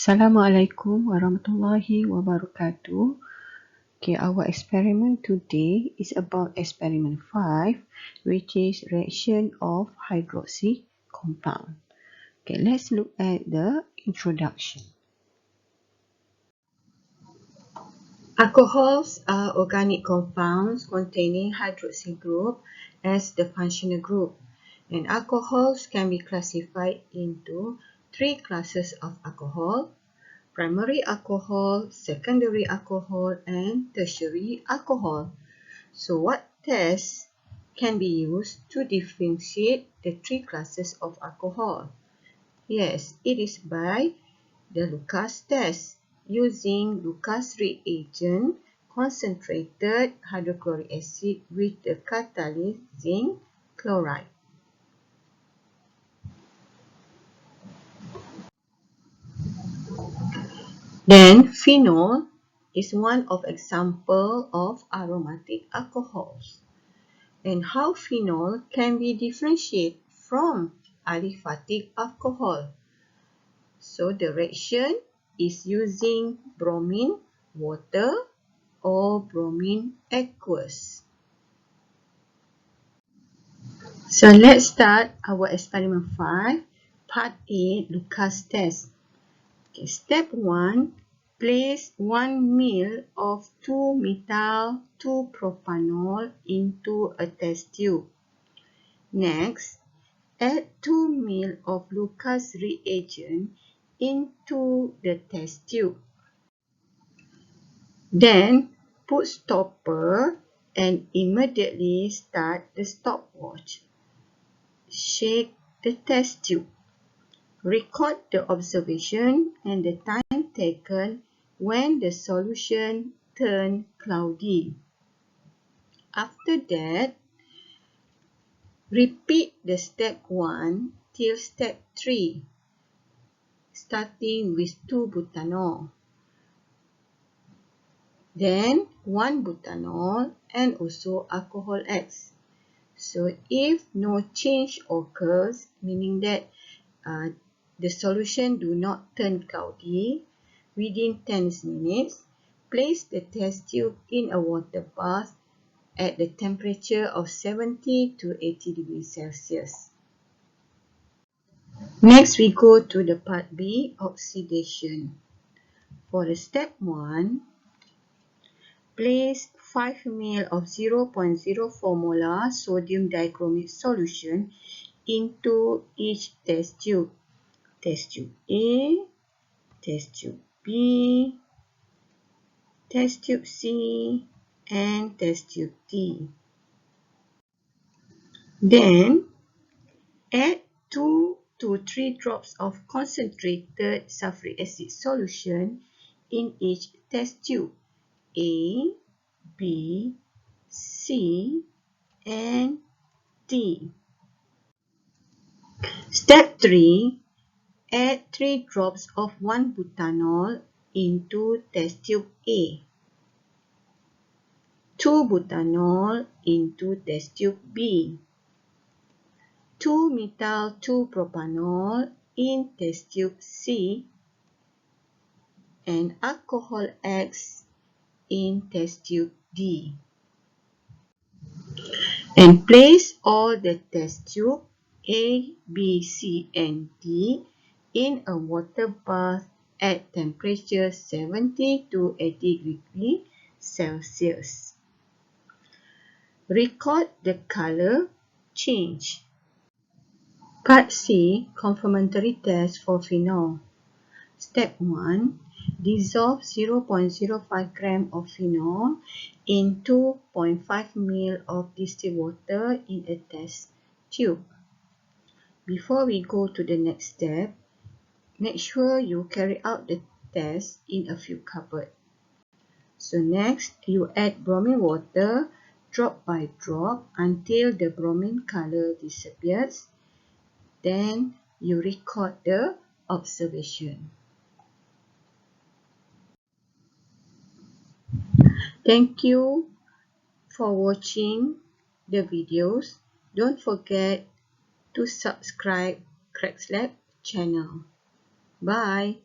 Assalamualaikum warahmatullahi wabarakatuh. Okay, our experiment today is about experiment 5, which is reaction of hydroxy compound. Okay, let's look at the introduction. Alcohols are organic compounds containing hydroxy group as the functional group, and alcohols can be classified into 3 classes of alcohol: primary alcohol, secondary alcohol, and tertiary alcohol. So what tests can be used to differentiate the 3 classes of alcohol? Yes, it is by the Lucas test using Lucas reagent concentrated hydrochloric acid with the catalyst zinc chloride. Then phenol is one of example of aromatic alcohols. And how phenol can be differentiated from aliphatic alcohol? So the reaction is using bromine water or bromine aqueous. So let's start our experiment 5, part A, Lucas test. Okay, step 1, place 1 ml of 2-methyl 2-propanol into a test tube. Next, add 2 ml of Lucas reagent into the test tube. Then, put stopper and immediately start the stopwatch. Shake the test tube. Record the observation and the time taken when the solution turned cloudy. After that, repeat the step 1 till step 3, starting with 2 butanol, then 1 butanol and also alcohol X. So if no change occurs, meaning that the solution do not turn cloudy, within 10 minutes, place the test tube in a water bath at the temperature of 70 to 80 degrees Celsius. Next, we go to the part B, oxidation. For the step 1, place 5 ml of 0.04 molar sodium dichromate solution into each test tube. Test tube A, test tube B, test tube C, and test tube D. Then, add 2 to 3 drops of concentrated sulfuric acid solution in each test tube A, B, C, and D. Step 3. Add 3 drops of 1 butanol into test tube A, 2 butanol into test tube B, 2 methyl 2-propanol in test tube C, and alcohol X in test tube D. And place all the test tube A, B, C, and D in a water bath at temperature 70 to 80 degrees Celsius. Record the color change. Part C, confirmatory test for phenol. Step 1. Dissolve 0.05 gram of phenol in 2.5 ml of distilled water in a test tube. Before we go to the next step, make sure you carry out the test in a few cupboards. So next, you add bromine water drop by drop until the bromine color disappears. Then you record the observation. Thank you for watching the videos. Don't forget to subscribe Crackslab channel. Bye.